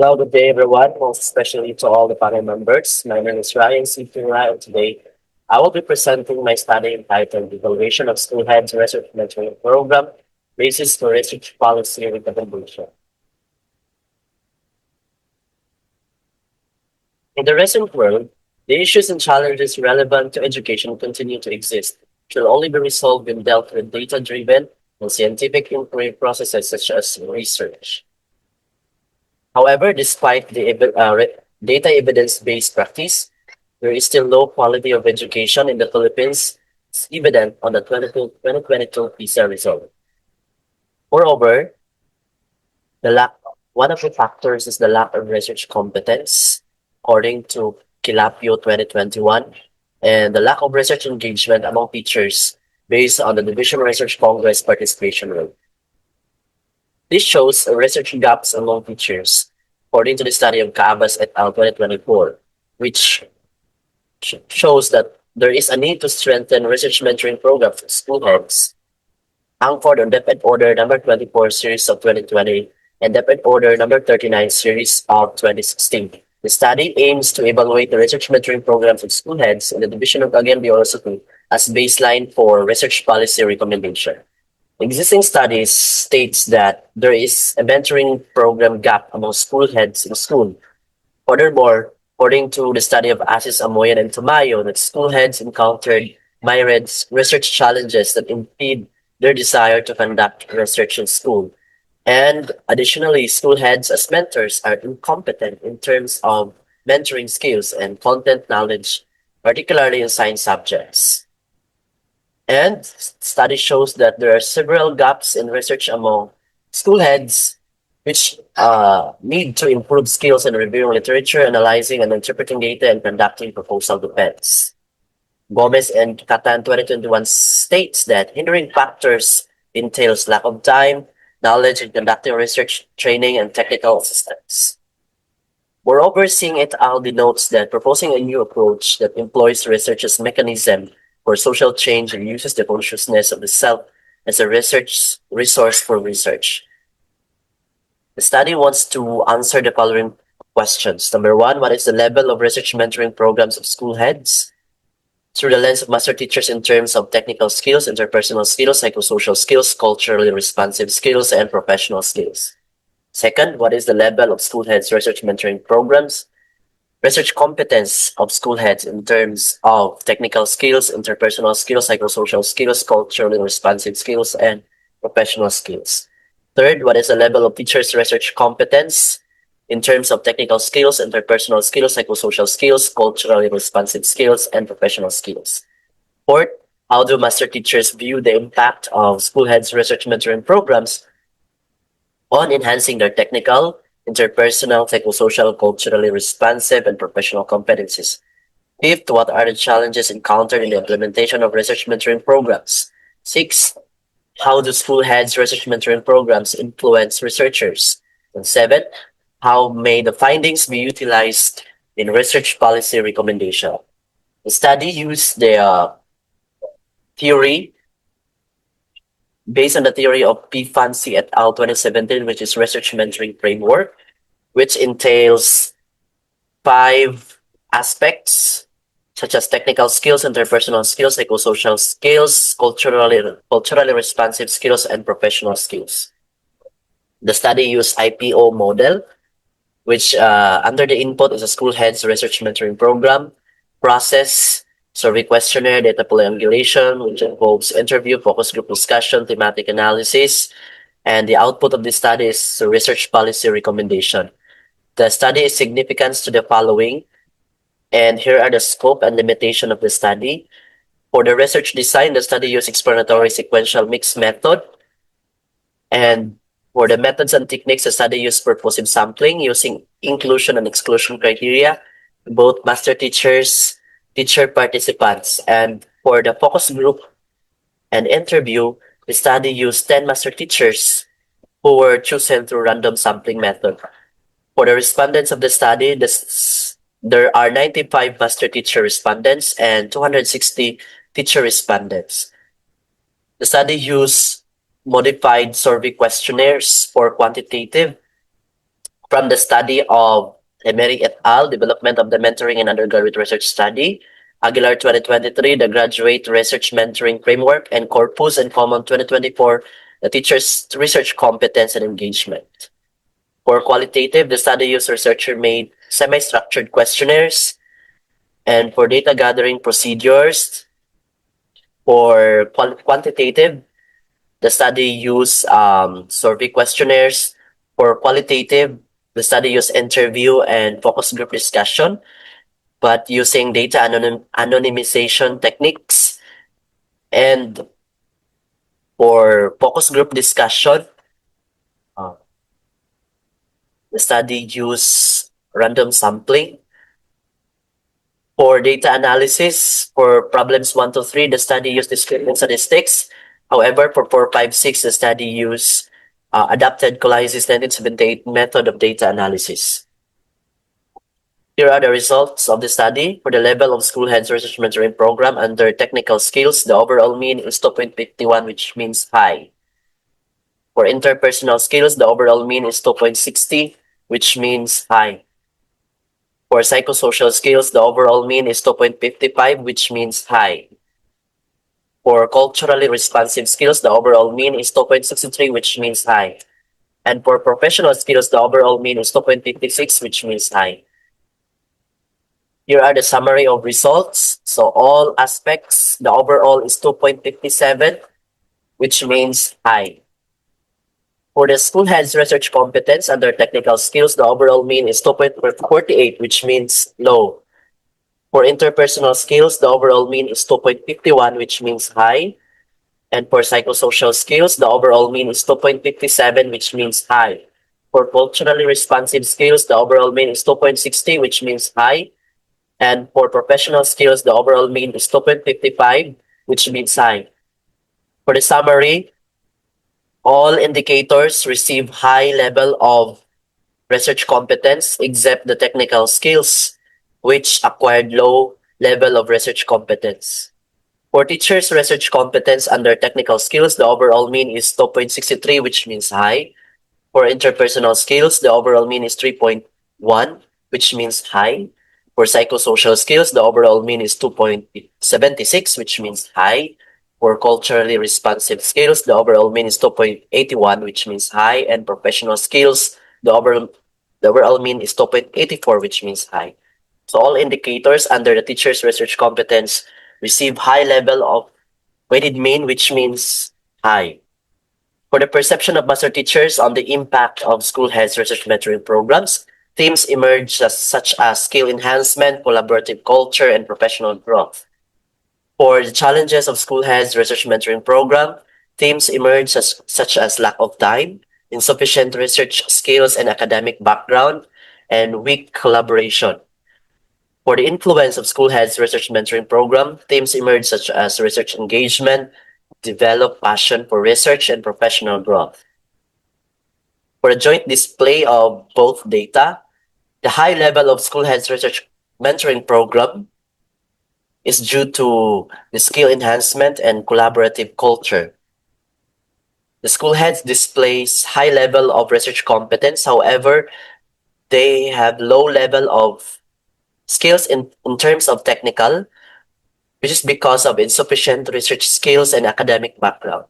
Hello, good day, everyone, most especially to all the panel members. My name is Ryan C. Pinra, and today I will be presenting my study entitled Evaluation of School Heads Research Mentoring Program, Basis for Research Policy Recommendation. In the recent world, the issues and challenges relevant to education continue to exist, which will only be resolved when dealt with data-driven and scientific inquiry processes such as research. However, despite the data evidence-based practice, there is still low quality of education in the Philippines. It's evident on the 2022 PISA result. Moreover, the lack one of the factors is the lack of research competence, according to Kilapio 2021, and the lack of research engagement among teachers based on the Division Research Congress participation rate. This shows research gaps among teachers, according to the study of Caabas et al. 2024, which shows that there is a need to strengthen research mentoring programs for school heads, anchored on DepEd Order number 24 series of 2020 and DepEd Order number 39 series of 2016. The study aims to evaluate the research mentoring programs of school heads in the Division of Cagayan de Oro City as baseline for research policy recommendation. Existing studies states that there is a mentoring program gap among school heads in school. Furthermore, according to the study of Asis Amoyan and Tamayo, that school heads encountered myriad research challenges that impede their desire to conduct research in school. And additionally, school heads as mentors are incompetent in terms of mentoring skills and content knowledge, particularly in science subjects. And study shows that there are several gaps in research among school heads, which need to improve skills in reviewing literature, analyzing and interpreting data, and conducting proposal defense. Gomez and Catan 2021 states that hindering factors entails lack of time, knowledge in conducting research, training, and technical assistance. Moreover, Singh et al. Denotes that proposing a new approach that employs research as mechanism for social change and uses the consciousness of the self as a research resource for research. The study wants to answer the following questions. Number one, what is the level of research mentoring programs of school heads? Through the lens of master teachers in terms of technical skills, interpersonal skills, psychosocial skills, culturally responsive skills, and professional skills. Second, what is the level of school heads research mentoring programs? Research competence of school heads in terms of technical skills, interpersonal skills, psychosocial skills, culturally responsive skills, and professional skills. Third, what is the level of teachers' research competence in terms of technical skills, interpersonal skills, psychosocial skills, culturally responsive skills, and professional skills? Fourth, how do master teachers view the impact of school heads' research mentoring programs on enhancing their technical, interpersonal, psychosocial, culturally responsive, and professional competencies? Fifth, what are the challenges encountered in the implementation of research mentoring programs? Sixth, how do school heads' research mentoring programs influence researchers? And seventh, how may the findings be utilized in research policy recommendation? The study used the theory based on the theory of P. Fancy et al. 2017, which is research mentoring framework, which entails 5 aspects such as technical skills, interpersonal skills, psychosocial skills, culturally responsive skills, and professional skills. The study used IPO model, which under the input is a school head's research mentoring program, process, survey questionnaire, data triangulation, which involves interview, focus group discussion, thematic analysis, and the output of this study is a research policy recommendation. The study is significant to the following, and here are the scope and limitation of the study. For the research design, the study used explanatory sequential mix method, and for the methods and techniques, the study used purposive sampling using inclusion and exclusion criteria, both master teachers, teacher participants. And for the focus group and interview, the study used 10 master teachers who were chosen through random sampling method. For the respondents of the study, there are 95 master teacher respondents and 260 teacher respondents. The study used modified survey questionnaires for quantitative, from the study of Emery et al., Development of the Mentoring and Undergraduate Research Study, Aguilar 2023, the Graduate Research Mentoring Framework, and Corpus and Common 2024, the Teacher's Research Competence and Engagement. For qualitative, the study used researcher-made semi-structured questionnaires, and for data gathering procedures, for quantitative, the study used survey questionnaires. For qualitative, the study used interview and focus group discussion, but using data anonymization techniques. And for focus group discussion, uh, the study used random sampling. For data analysis, for problems 1 to 3, the study used discrete statistics. However, for 4, 5, 6, the study used adapted Collasis 1978 method of data analysis. Here are the results of the study. For the level of school heads research mentoring program under technical skills, the overall mean is 2.51, which means high. For interpersonal skills, the overall mean is 2.60, which means high. For psychosocial skills, the overall mean is 2.55, which means high. For culturally responsive skills, the overall mean is 2.63, which means high. And for professional skills, the overall mean is 2.56, which means high. Here are the summary of results. So all aspects, the overall is 2.57, which means high. For the school heads research competence under technical skills, the overall mean is 2.48, which means low. For interpersonal skills, the overall mean is 2.51, which means high. And for psychosocial skills, the overall mean is 2.57, which means high. For culturally responsive skills, the overall mean is 2.60, which means high. And for professional skills, the overall mean is 2.55, which means high. For the summary, all indicators receive high level of research competence except the technical skills, which acquired low level of research competence. For teachers' research competence under technical skills, the overall mean is 2.63, which means high. For interpersonal skills, the overall mean is 3.1, which means high. For psychosocial skills, the overall mean is 2.76, which means high. For culturally responsive skills, the overall mean is 2.81, which means high. And professional skills, the overall mean is 2.84, which means high. So all indicators under the teacher's research competence receive high level of weighted mean, which means high. For the perception of master teachers on the impact of school heads research mentoring programs, themes emerge such as skill enhancement, collaborative culture, and professional growth. For the challenges of school heads research mentoring program, themes emerge such as lack of time, insufficient research skills and academic background, and weak collaboration. For the influence of school heads research mentoring program, themes emerge such as research engagement, develop passion for research, and professional growth. For a joint display of both data, the high level of school heads research mentoring program is due to the skill enhancement and collaborative culture. The school heads displays high level of research competence, however, they have low level of skills in terms of technical, which is because of insufficient research skills and academic background.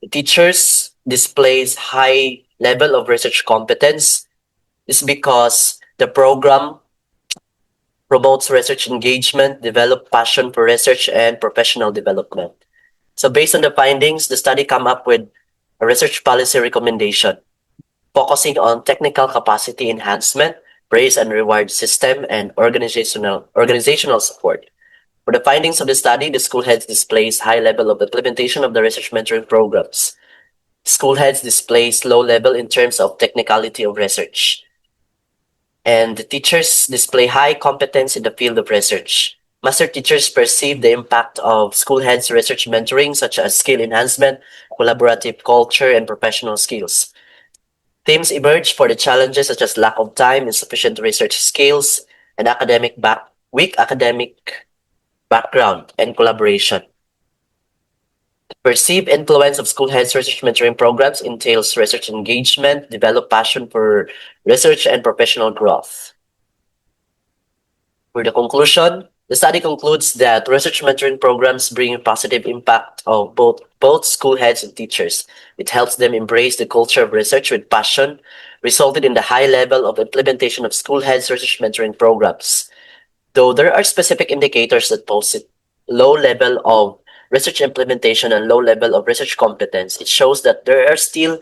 The teachers displays high level of research competence is because the program promotes research engagement, develop passion for research, and professional development. So based on the findings, the study come up with a research policy recommendation focusing on technical capacity enhancement, praise and reward system, and organizational support. For the findings of the study, the school heads displays high level of implementation of the research mentoring programs. School heads displays low level in terms of technicality of research. And the teachers display high competence in the field of research. Master teachers perceive the impact of school heads research mentoring such as skill enhancement, collaborative culture, and professional skills. Themes emerge for the challenges such as lack of time, insufficient research skills, and weak academic background and collaboration. Perceived influence of school heads research mentoring programs entails research engagement, develop passion for research and professional growth. For the conclusion, the study concludes that research mentoring programs bring a positive impact of both school heads and teachers. It helps them embrace the culture of research with passion, resulted in the high level of implementation of school heads research mentoring programs. Though there are specific indicators that posit low level of research implementation and low level of research competence, it shows that there are still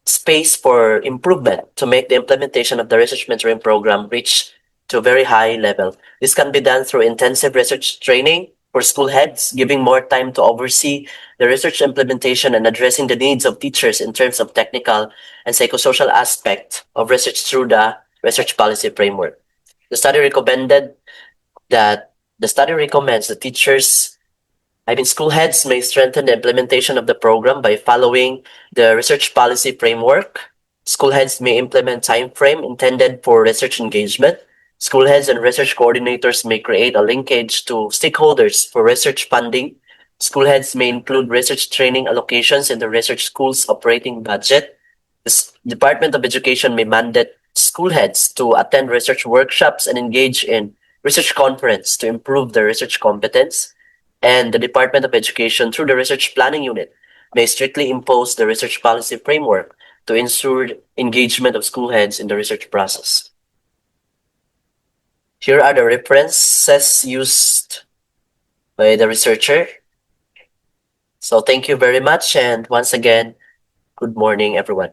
space for improvement to make the implementation of the research mentoring program reach to a very high level. This can be done through intensive research training for school heads, giving more time to oversee the research implementation and addressing the needs of teachers in terms of technical and psychosocial aspect of research through the research policy framework. The study recommended that the study recommends that school heads may strengthen the implementation of the program by following the research policy framework. School heads may implement time frame intended for research engagement. School heads and research coordinators may create a linkage to stakeholders for research funding. School heads may include research training allocations in the research school's operating budget. The Department of Education may mandate school heads to attend research workshops and engage in research conference to improve their research competence. And the Department of Education, through the Research Planning Unit, may strictly impose the research policy framework to ensure engagement of school heads in the research process. Here are the references used by the researcher. So thank you very much, and once again, good morning, everyone.